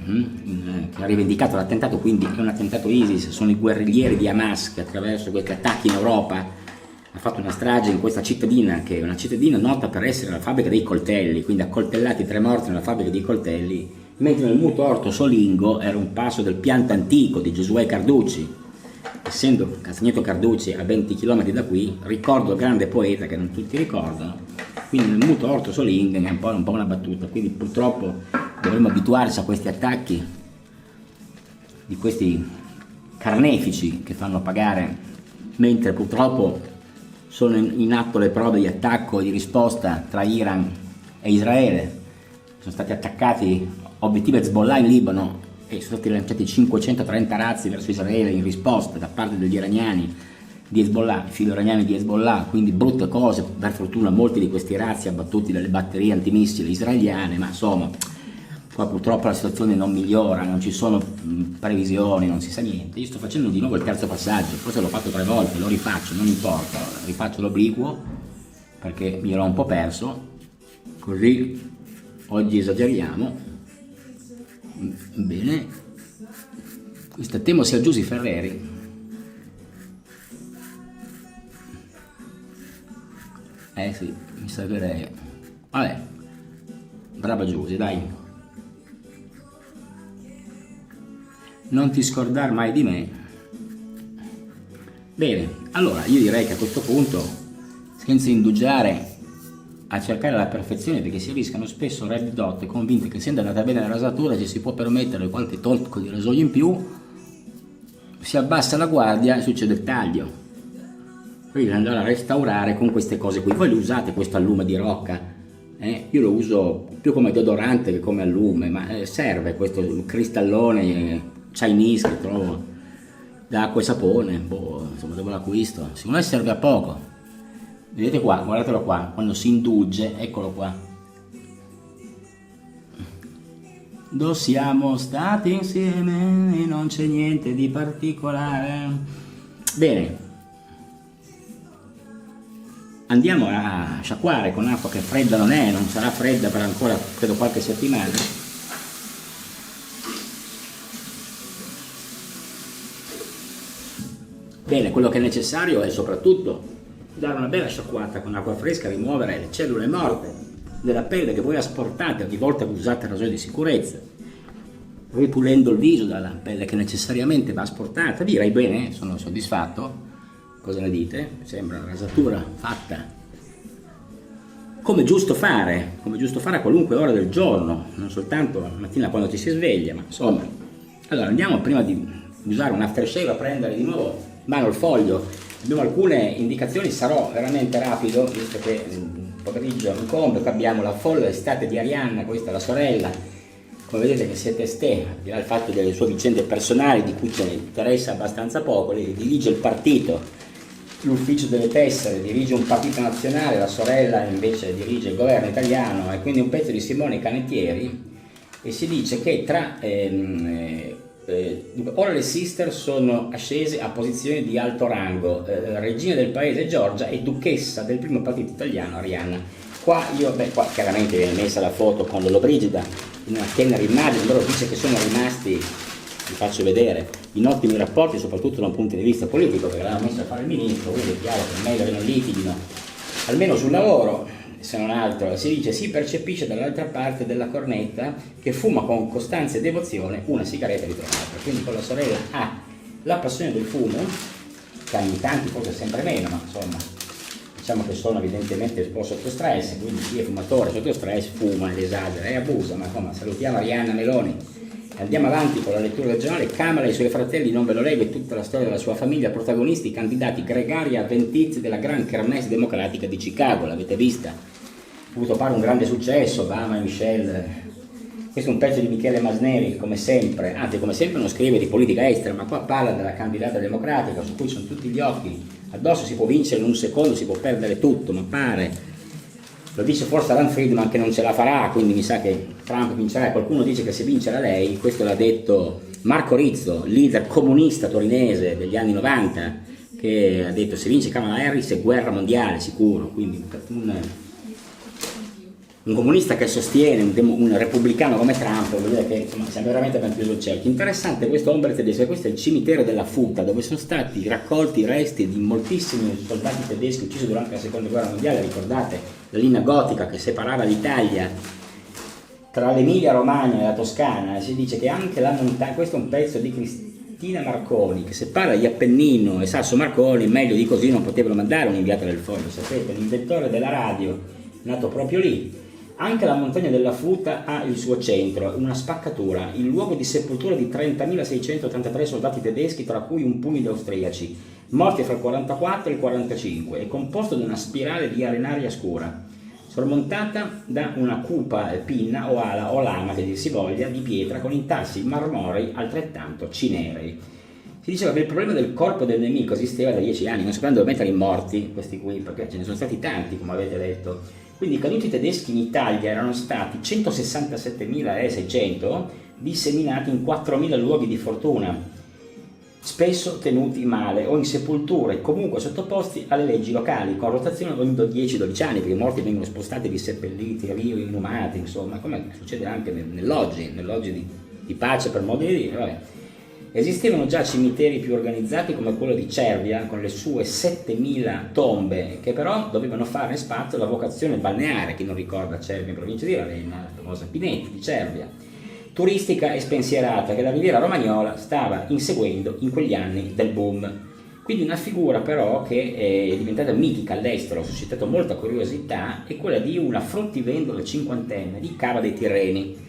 che ha rivendicato l'attentato, quindi è un attentato ISIS, sono i guerriglieri di Hamas che attraverso questi attacchi in Europa ha fatto una strage in questa cittadina, che è una cittadina nota per essere la fabbrica dei coltelli, quindi accoltellati 3 morti nella fabbrica dei coltelli, mentre nel muto orto Solingo era un passo del pianto antico di Giosuè Carducci. Essendo Castagneto Carducci a 20 km da qui, ricordo il grande poeta che non tutti ricordano, quindi nel muto orto Solingen è un po' una battuta, quindi purtroppo dovremmo abituarci a questi attacchi di questi carnefici che fanno pagare, mentre purtroppo sono in atto le prove di attacco e di risposta tra Iran e Israele. Sono stati attaccati obiettivi Hezbollah in Libano e sono stati lanciati 530 razzi verso Israele in risposta da parte degli iraniani di Hezbollah, filo iraniani di Hezbollah, quindi brutte cose. Per fortuna molti di questi razzi abbattuti dalle batterie antimissili israeliane, ma insomma qua purtroppo la situazione non migliora, non ci sono previsioni, non si sa niente. Io sto facendo di nuovo il terzo passaggio, forse l'ho fatto 3 volte, lo rifaccio, non importa, rifaccio l'obliquo perché mi ero un po' perso, così oggi esageriamo. Bene, questo temo sia Giusy Ferreri. Sì, mi servirei. Vabbè, brava Giusy, dai. Non ti scordar mai di me. Bene, allora io direi che a questo punto, senza indugiare a cercare la perfezione, perché si rischiano spesso red dot, convinti che essendo andata bene la rasatura ci si può permettere qualche tocco di rasoio in più, si abbassa la guardia e succede il taglio. Poi bisogna andare a restaurare con queste cose qui. Voi lo usate questo allume di rocca? Io lo uso più come deodorante che come allume, ma serve questo cristallone Chinese che trovo da acqua e sapone, insomma dove l'acquisto? Secondo me serve a poco. Vedete qua, guardatelo qua, quando si indulge, eccolo qua. Dove siamo stati insieme e non c'è niente di particolare. Bene. Andiamo a sciacquare con acqua che fredda non è, non sarà fredda per ancora credo qualche settimana. Bene, quello che è necessario è soprattutto dare una bella sciacquata con acqua fresca, rimuovere le cellule morte della pelle che voi asportate ogni volta che usate il rasoio di sicurezza, ripulendo il viso dalla pelle che necessariamente va asportata. Direi bene, sono soddisfatto. Cosa ne dite? Sembra una rasatura fatta come giusto fare a qualunque ora del giorno, non soltanto la mattina quando ci si sveglia, ma insomma. Allora andiamo, prima di usare un aftershave, a prendere di nuovo in mano il foglio. Abbiamo alcune indicazioni, sarò veramente rapido visto che il pomeriggio incombe. Abbiamo la folla estate di Arianna, questa è la sorella, come vedete che siete ste, al di là del fatto delle sue vicende personali di cui ce ne interessa abbastanza poco. Lei dirige il partito, l'ufficio delle tessere, dirige un partito nazionale, la sorella invece dirige il governo italiano, e quindi un pezzo di Simone Canettieri. E si dice che ora le sister sono ascese a posizioni di alto rango, regina del paese Giorgia e duchessa del primo partito italiano Arianna. Qua chiaramente viene messa la foto con Lollobrigida in una tenera immagine. Loro dice che sono rimasti, vi faccio vedere, in ottimi rapporti, soprattutto da un punto di vista politico, perché l'hanno messo a fare il ministro, quindi è chiaro che è meglio che non litighino, almeno sul lavoro, se non altro. Si dice, si percepisce dall'altra parte della cornetta che fuma con costanza e devozione una sigaretta dietro l'altra. Quindi con la sorella ha la passione del fumo, che ogni tanti forse sempre meno, ma insomma diciamo che sono evidentemente un po' sotto stress, quindi chi è fumatore sotto stress fuma ed esagera e abusa, ma insomma salutiamo Arianna Meloni Andiamo avanti con la lettura del giornale. Kamala e i suoi fratelli, non ve lo leggo, è tutta la storia della sua famiglia, protagonisti, candidati gregari avventizi della gran kermesse democratica di Chicago, l'avete vista? Ha avuto fare un grande successo, Obama e Michelle. Questo è un pezzo di Michele Masneri, come sempre non scrive di politica estera, ma qua parla della candidata democratica, su cui sono tutti gli occhi addosso, si può vincere in un secondo, si può perdere tutto, ma pare... Lo dice forse Alan Friedman che non ce la farà, quindi mi sa che Trump vincerà. Qualcuno dice che se vincerà lei, questo l'ha detto Marco Rizzo, leader comunista torinese degli anni 90, che ha detto se vince Kamala Harris è guerra mondiale sicuro, quindi un comunista che sostiene un repubblicano come Trump, vuol dire che insomma, siamo veramente ben chiuso il cerchio. Interessante questo ombre tedesco, questo è il cimitero della Futa, dove sono stati raccolti i resti di moltissimi soldati tedeschi uccisi durante la seconda guerra mondiale. Ricordate la linea gotica che separava l'Italia tra l'Emilia Romagna e la Toscana? Si dice che anche la montagna, questo è un pezzo di Cristina Marconi, che separa gli Appennino e Sasso Marconi, meglio di così non potevano mandare un inviato del Foglio, sapete, l'inventore della radio, nato proprio lì. Anche la montagna della Futa ha il suo centro, una spaccatura, il luogo di sepoltura di 30.683 soldati tedeschi, tra cui un pugno di austriaci, morti fra il 44 e il 45, è composto da una spirale di arenaria scura, sormontata da una cupa pinna o ala o lama, che dir si voglia, di pietra con intarsi marmorei altrettanto cinerei. Si diceva che il problema del corpo del nemico esisteva da 10 anni, non sapevano dove mettere i morti, questi qui, perché ce ne sono stati tanti, come avete detto. Quindi i caduti tedeschi in Italia erano stati 167.600 disseminati in 4.000 luoghi di fortuna, spesso tenuti male o in sepolture, comunque sottoposti alle leggi locali, con rotazione ogni 10-12 anni, perché i morti vengono spostati, riseppelliti, inumati, insomma, come succede anche nell'oggi di pace, per modo di dire. Vabbè. Esistevano già cimiteri più organizzati come quello di Cervia, con le sue 7.000 tombe, che però dovevano fare spazio alla vocazione balneare, chi non ricorda Cervia in provincia di Ravenna, la famosa Pinetti di Cervia, turistica e spensierata, che la Riviera Romagnola stava inseguendo in quegli anni del boom. Quindi una figura però che è diventata mitica all'estero, ha suscitato molta curiosità, è quella di una fruttivendola cinquantenne di Cava dei Tirreni,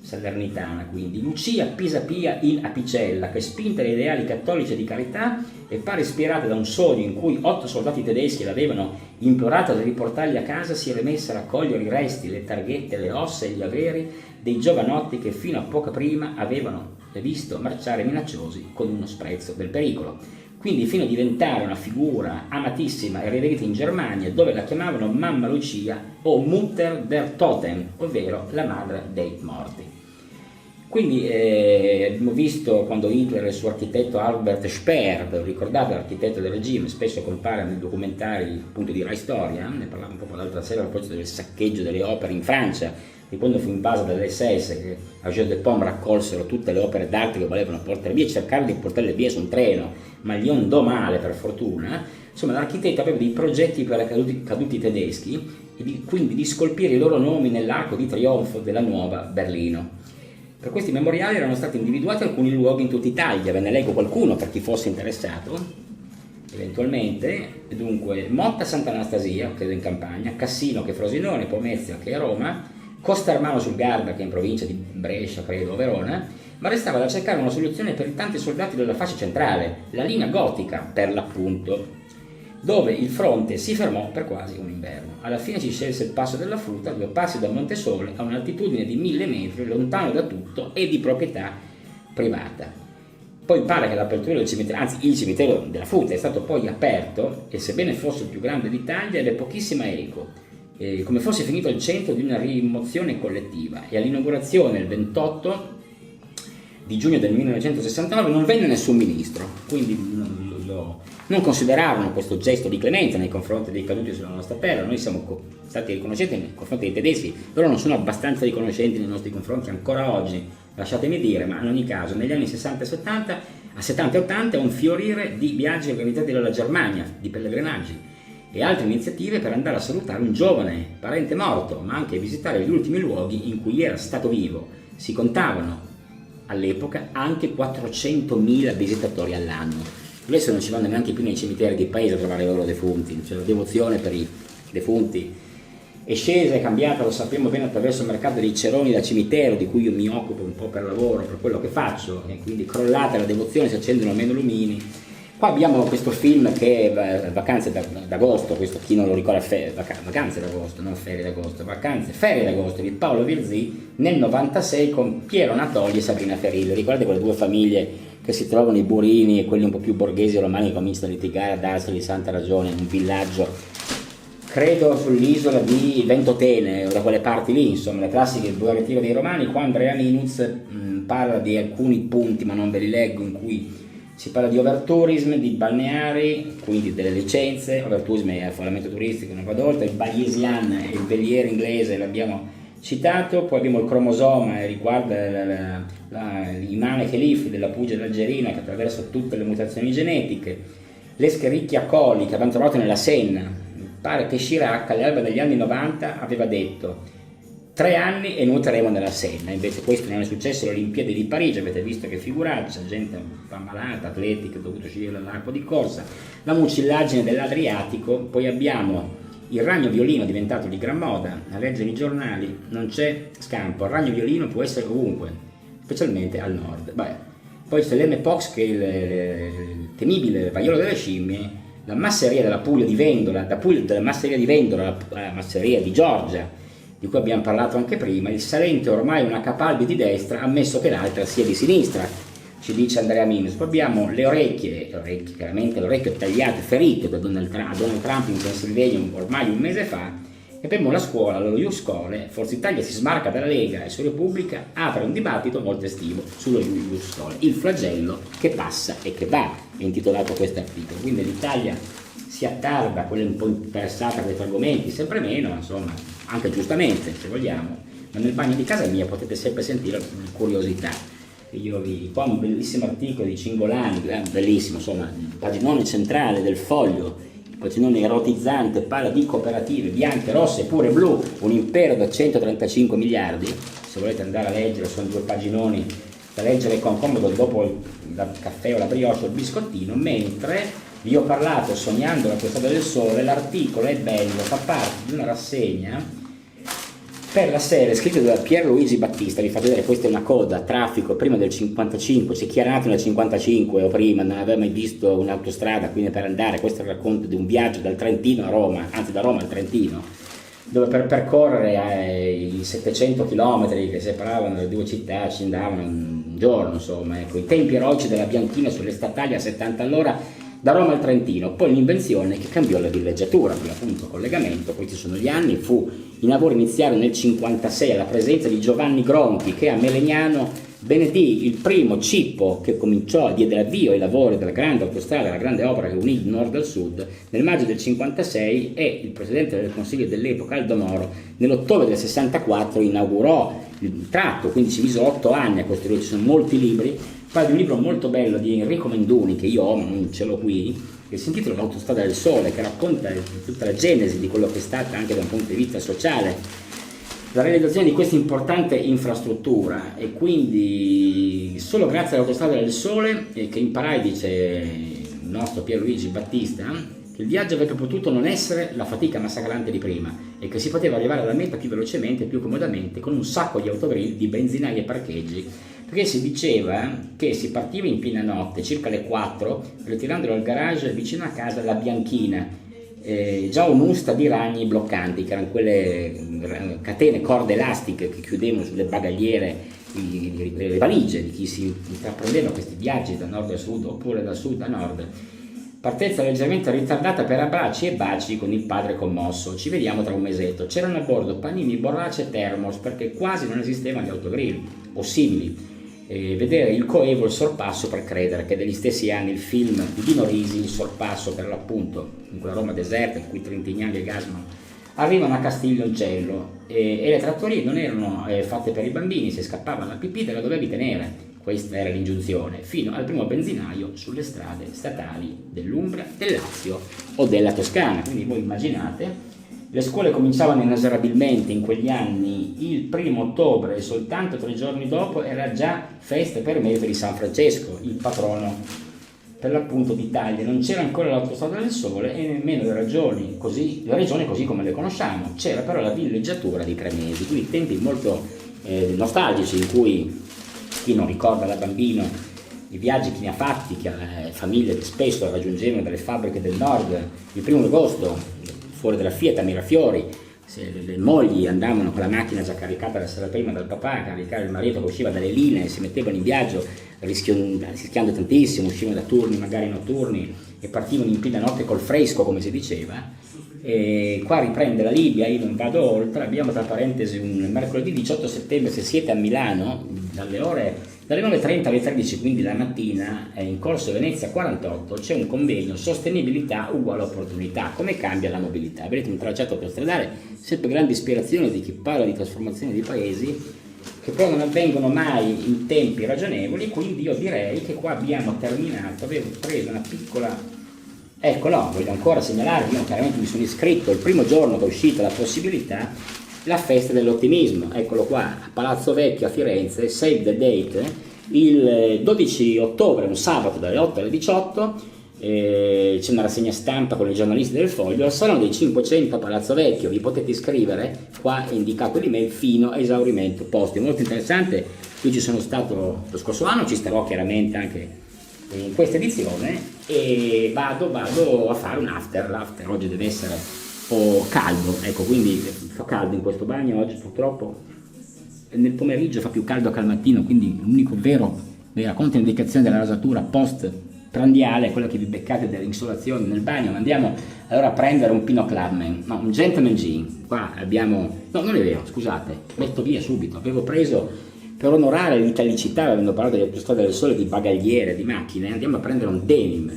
salernitana, quindi Lucia Pisapia in Apicella, che spinta dai ideali cattolici e di carità e pare ispirata da un sogno in cui 8 soldati tedeschi l'avevano implorata di riportarli a casa, si era messa a raccogliere i resti, le targhette, le ossa e gli averi dei giovanotti che fino a poco prima avevano visto marciare minacciosi con uno sprezzo del pericolo. Quindi fino a diventare una figura amatissima e riverita in Germania, dove la chiamavano Mamma Lucia o Mutter der Toten, ovvero la madre dei morti. Quindi abbiamo visto quando Hitler e il suo architetto Albert Speer, ricordate l'architetto del regime, spesso compare nei documentari appunto di Rai Storia, ne parlava un po' l'altra sera a proposito del saccheggio delle opere in Francia, di quando fu invasa dall'SS, che a Gilles de Paume raccolsero tutte le opere d'arte che volevano portare via, cercarono di portarle via su un treno, ma gli andò male per fortuna. Insomma, l'architetto aveva dei progetti per i caduti tedeschi e quindi di scolpire i loro nomi nell'arco di trionfo della nuova Berlino. Per questi memoriali erano stati individuati alcuni luoghi in tutta Italia, ve ne leggo qualcuno per chi fosse interessato, eventualmente. Dunque, Motta Sant'Anastasia, credo in Campania, Cassino, che è Frosinone, Pomezia, che è Roma, Costermano sul Garda, che è in provincia di Brescia, credo, o Verona, ma restava da cercare una soluzione per i tanti soldati della fascia centrale, la linea gotica, per l'appunto, dove il fronte si fermò per quasi un inverno. Alla fine si scelse il passo della Futa, 2 passi da Montesole, a un'altitudine di 1000 metri, lontano da tutto e di proprietà privata. Poi pare che l'apertura del cimitero, anzi il cimitero della Futa è stato poi aperto, e sebbene fosse il più grande d'Italia ebbe pochissima eco, come fosse finito al centro di una rimozione collettiva, e all'inaugurazione il 28 di giugno del 1969 non venne nessun ministro, quindi non considerarono questo gesto di clemenza nei confronti dei caduti sulla nostra terra. Noi siamo stati riconoscenti nei confronti dei tedeschi, loro non sono abbastanza riconoscenti nei nostri confronti ancora oggi, lasciatemi dire, ma in ogni caso negli anni 60 e 70 e 80 un fiorire di viaggi organizzati dalla Germania, di pellegrinaggi e altre iniziative per andare a salutare un giovane parente morto, ma anche visitare gli ultimi luoghi in cui era stato vivo. Si contavano all'epoca anche 400.000 visitatori all'anno. Adesso non ci vanno neanche più nei cimiteri di paese a trovare i loro defunti, c'è la devozione per i defunti è scesa, è cambiata, lo sappiamo bene, attraverso il mercato dei ceroni da cimitero, di cui io mi occupo un po' per lavoro, per quello che faccio, e quindi crollata la devozione, si accendono meno lumini. Qua abbiamo questo film che è Vacanze d'agosto, questo chi non lo ricorda, Vacanze d'agosto, non Ferie d'agosto, Ferie d'agosto di Paolo Virzì nel 96 con Piero Natoli e Sabrina Ferillo. Ricordate quelle due famiglie che si trovano, i burini e quelli un po' più borghesi romani che cominciano a litigare a darseli di santa ragione in un villaggio, credo sull'isola di Ventotene o da quelle parti lì, insomma, le classiche due ritiro dei romani. Qua Andrea Minuz parla di alcuni punti, ma non ve li leggo, in cui si parla di overtourism, di balneari, quindi delle licenze. Overtourism è affollamento turistico, non vado oltre. Il Bayesian e il veliere inglese l'abbiamo citato. Poi abbiamo il cromosoma e riguarda l'imane Khelif della Pugia d'Algerina, che attraversa tutte le mutazioni genetiche. Le Escherichia coli che abbiamo trovato nella Senna. Pare che Chirac all'alba degli anni 90 aveva detto 3 anni e nuoteremo nella Senna. Invece questo non è successo alle Olimpiadi di Parigi, avete visto che figuraccia, gente ammalata, atleti che hanno dovuto scegliere dall'acqua di corsa, la mucillagine dell'Adriatico. Poi abbiamo il ragno violino diventato di gran moda, a leggere i giornali non c'è scampo, il ragno violino può essere ovunque, specialmente al nord. Poi c'è l'M-Pox, che è il temibile vaiolo delle scimmie, la masseria della Puglia di Vendola, dalla masseria di Vendola alla masseria di Giorgia, di cui abbiamo parlato anche prima. Il Salento è ormai una capalbia di destra, ammesso che l'altra sia di sinistra, ci dice Andrea Minus. Poi abbiamo le orecchie, chiaramente l'orecchio tagliato, ferito da Donald Trump in Pennsylvania ormai un mese fa. E abbiamo la scuola, lo Ius Scholae. Forza Italia si smarca dalla Lega e su Repubblica apre un dibattito molto estivo sullo Ius Scholae, il flagello che passa e che va, è intitolato questo articolo. Quindi l'Italia si attarda, quella un po' interessata a questi argomenti, sempre meno, insomma, anche giustamente se vogliamo, ma nel bagno di casa mia potete sempre sentire curiosità. Qua un bellissimo articolo di Cingolani, bellissimo, insomma, il paginone centrale del Foglio, il paginone erotizzante, parla di cooperative bianche, rosse e pure blu, un impero da 135 miliardi. Se volete andare a leggere, sono 2 paginoni da leggere con comodo dopo il caffè o la brioche o il biscottino. Mentre vi ho parlato Sognando la Crociata del Sole, l'articolo è bello, fa parte di una rassegna per la serie scritta da Pierluigi Battista. Vi faccio vedere, questa è una coda, traffico, prima del 55, c'è chi era nato nel 55 o prima, non aveva mai visto un'autostrada, quindi per andare, questo è il racconto di un viaggio dal Trentino a Roma, anzi da Roma al Trentino, dove per percorrere i 700 km che separavano le 2 città ci andavano un giorno, insomma, ecco, i tempi eroici della Bianchina sulle statali a 70 all'ora, da Roma al Trentino. Poi l'invenzione che cambiò la villeggiatura, quindi appunto collegamento. Questi sono gli anni. I lavori iniziarono nel 56 alla presenza di Giovanni Gronchi, che a Melegnano benedì il primo cippo che diede l'avvio ai lavori della grande autostrada, la grande opera che unì il nord al sud nel maggio del 56, e il presidente del Consiglio dell'epoca Aldo Moro nell'ottobre del 64 inaugurò il tratto, quindi ci misero 8 anni a costruire. Ci sono molti libri. Parla di un libro molto bello di Enrico Menduni, che io ho ma non ce l'ho qui, che si intitola L'Autostrada del Sole, che racconta tutta la genesi di quello che è stata anche da un punto di vista sociale la realizzazione di questa importante infrastruttura. E quindi solo grazie all'Autostrada del Sole che imparai, dice il nostro Pierluigi Battista, che il viaggio avrebbe potuto non essere la fatica massacrante di prima e che si poteva arrivare alla meta più velocemente e più comodamente con un sacco di autogrill, di benzinai e parcheggi, perché si diceva che si partiva in piena notte, circa le 4, ritirandolo al garage vicino a casa La Bianchina, già un'usta di ragni bloccanti, che erano quelle catene, corde elastiche che chiudevano sulle bagagliere le valigie di chi si intraprendeva questi viaggi da nord a sud oppure da sud a nord. Partenza leggermente ritardata per abbracci e baci con il padre commosso. Ci vediamo tra un mesetto. C'erano a bordo panini, borracce e termos, perché quasi non esistevano gli autogrill o simili. Vedere il coevo, il sorpasso per credere, che degli stessi anni il film di Dino Risi, Il sorpasso, per l'appunto in quella Roma deserta in cui Trintignani e Gasman arrivano a Castiglioncello, e le trattorie non erano fatte per i bambini, se scappavano la pipì te la dovevi tenere. Questa era l'ingiunzione, fino al primo benzinaio sulle strade statali dell'Umbria, del Lazio o della Toscana. Quindi voi immaginate, le scuole cominciavano inesorabilmente in quegli anni il 1° ottobre e soltanto 3 giorni dopo era già festa per merito di San Francesco, il patrono per l'appunto d'Italia, non c'era ancora l'autostrada del sole e nemmeno le regioni così come le conosciamo, c'era però la villeggiatura di 3 mesi, quindi tempi molto nostalgici in cui chi non ricorda da bambino i viaggi che ne ha fatti, che famiglie che spesso raggiungevano dalle fabbriche del nord il 1° agosto, fuori dalla Fiat a Mirafiori, se le mogli andavano con la macchina già caricata la sera prima dal papà a caricare il marito che usciva dalle linee, si mettevano in viaggio rischiando tantissimo, uscivano da turni magari notturni e partivano in piena notte col fresco, come si diceva. E qua riprende la Libia, io non vado oltre, abbiamo tra parentesi un mercoledì 18 settembre, se siete a Milano, dalle 9:30 alle 13, quindi la mattina, in Corso Venezia 48, c'è un convegno Sostenibilità uguale opportunità, come cambia la mobilità. Vedete un tracciato autostradale, sempre grande ispirazione di chi parla di trasformazione di paesi, che però non avvengono mai in tempi ragionevoli, quindi io direi che qua abbiamo terminato, avevo preso una piccola... Ecco, no, voglio ancora segnalare, io chiaramente mi sono iscritto il primo giorno che è uscita la possibilità, la festa dell'ottimismo, eccolo qua, a Palazzo Vecchio a Firenze, save the date, il 12 ottobre, un sabato dalle 8 alle 18, c'è una rassegna stampa con i giornalisti del Foglio, al Salone dei 500 a Palazzo Vecchio, vi potete iscrivere, qua è indicato l'email fino a esaurimento posti, molto interessante, io ci sono stato lo scorso anno, ci starò chiaramente anche in questa edizione e vado a fare un after, l'after oggi deve essere caldo, ecco, quindi fa caldo in questo bagno oggi purtroppo, nel pomeriggio fa più caldo che al mattino, quindi l'unico vera controindicazione della rasatura post prandiale è quella che vi beccate delle insolazioni nel bagno. Ma andiamo allora a prendere un Pinot Clubman, no, un Gentleman Gin, qua abbiamo, no non è vero, scusate, metto via subito, avevo preso per onorare l'italicità, avendo parlato delle autostrade del sole, di bagagliere, di macchine, andiamo a prendere un denim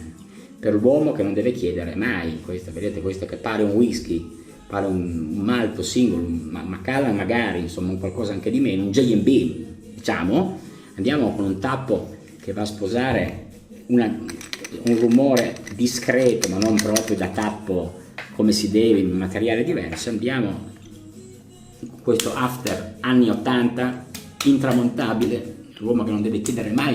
per l'uomo che non deve chiedere mai, questa, vedete, questo che pare un whisky, pare un malto singolo, ma Macallan magari, insomma un qualcosa anche di meno, un J&B, diciamo, andiamo con un tappo che va a sposare un rumore discreto, ma non proprio da tappo come si deve, in un materiale diverso, andiamo questo after anni 80, intramontabile, l'uomo che non deve chiedere mai,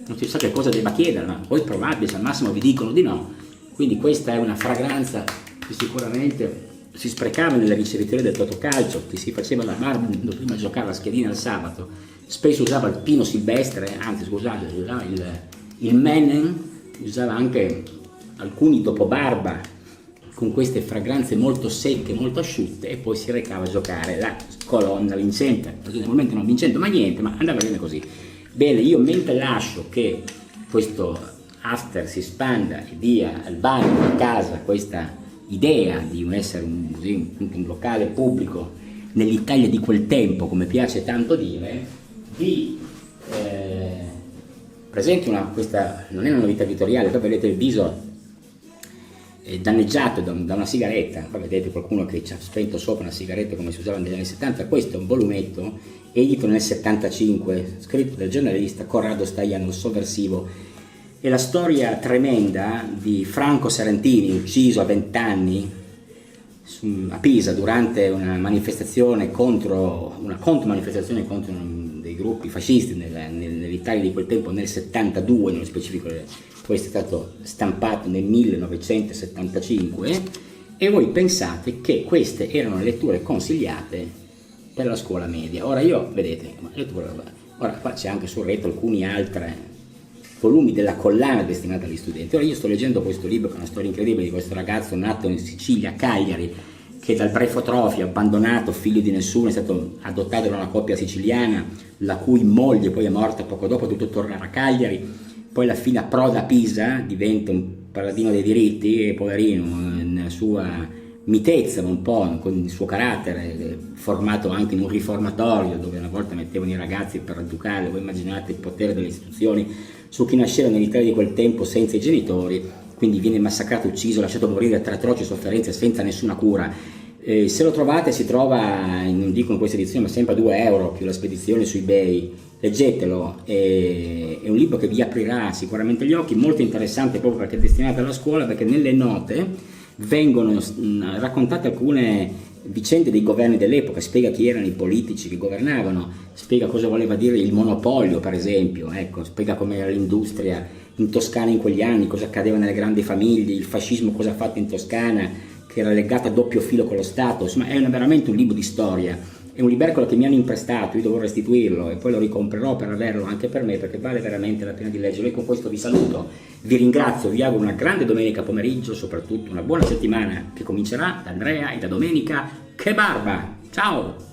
non si sa che cosa debba chiedere, ma poi provate, se al massimo vi dicono di no, quindi questa è una fragranza che sicuramente si sprecava nelle ricevitorie del Totocalcio, chi si faceva la barba prima di giocare la schedina il sabato, spesso usava il pino silvestre, anzi scusate, usava il Mennen, usava anche alcuni dopo barba, con queste fragranze molto secche, molto asciutte, e poi si recava a giocare la colonna vincente, naturalmente non vincente ma niente, ma andava bene così. Bene, io mentre lascio che questo after si spanda e dia al bagno, a casa, questa idea di essere un locale pubblico nell'Italia di quel tempo, come piace tanto dire, vi presento questa non è una novità editoriale, poi vedete il viso danneggiato da una sigaretta, poi vedete qualcuno che ci ha spento sopra una sigaretta come si usava negli anni 70, questo è un volumetto edito nel 75, scritto dal giornalista Corrado Staiano, il sovversivo, è la storia tremenda di Franco Serentini, ucciso a 20 anni a Pisa durante una contromanifestazione contro dei gruppi fascisti nell'Italia di quel tempo, nel 72 nello specifico. Questo è stato stampato nel 1975 e voi pensate che queste erano le letture consigliate per la scuola media. Ora vedete, ora qua c'è anche sul retro alcuni altri volumi della collana destinata agli studenti. Ora io sto leggendo questo libro che è una storia incredibile di questo ragazzo nato in Sicilia, a Cagliari, che dal brefotrofio, abbandonato, figlio di nessuno, è stato adottato da una coppia siciliana, la cui moglie poi è morta poco dopo, ha dovuto tornare a Cagliari. Poi alla fine approda a Pisa, diventa un paladino dei diritti e poverino, nella sua mitezza, ma un po' con il suo carattere, formato anche in un riformatorio dove una volta mettevano i ragazzi per educare. Voi immaginate il potere delle istituzioni su chi nasceva nell'Italia di quel tempo senza i genitori, quindi viene massacrato, ucciso, lasciato morire tra atroci sofferenze senza nessuna cura. Se lo trovate si trova, non dico in questa edizione, ma sempre a 2 euro più la spedizione su eBay. Leggetelo, è un libro che vi aprirà sicuramente gli occhi, molto interessante proprio perché è destinato alla scuola, perché nelle note vengono raccontate alcune vicende dei governi dell'epoca, spiega chi erano i politici che governavano, spiega cosa voleva dire il monopolio per esempio, ecco, spiega com'era l'industria in Toscana in quegli anni, cosa accadeva nelle grandi famiglie, il fascismo cosa ha fatto in Toscana, che era legato a doppio filo con lo Stato. Insomma, è veramente un libro di storia. È un libercolo che mi hanno imprestato, io devo restituirlo e poi lo ricomprerò per averlo anche per me, perché vale veramente la pena di leggerlo. E con questo vi saluto, vi ringrazio, vi auguro una grande domenica pomeriggio, soprattutto una buona settimana che comincerà da Andrea e da domenica. Che barba! Ciao!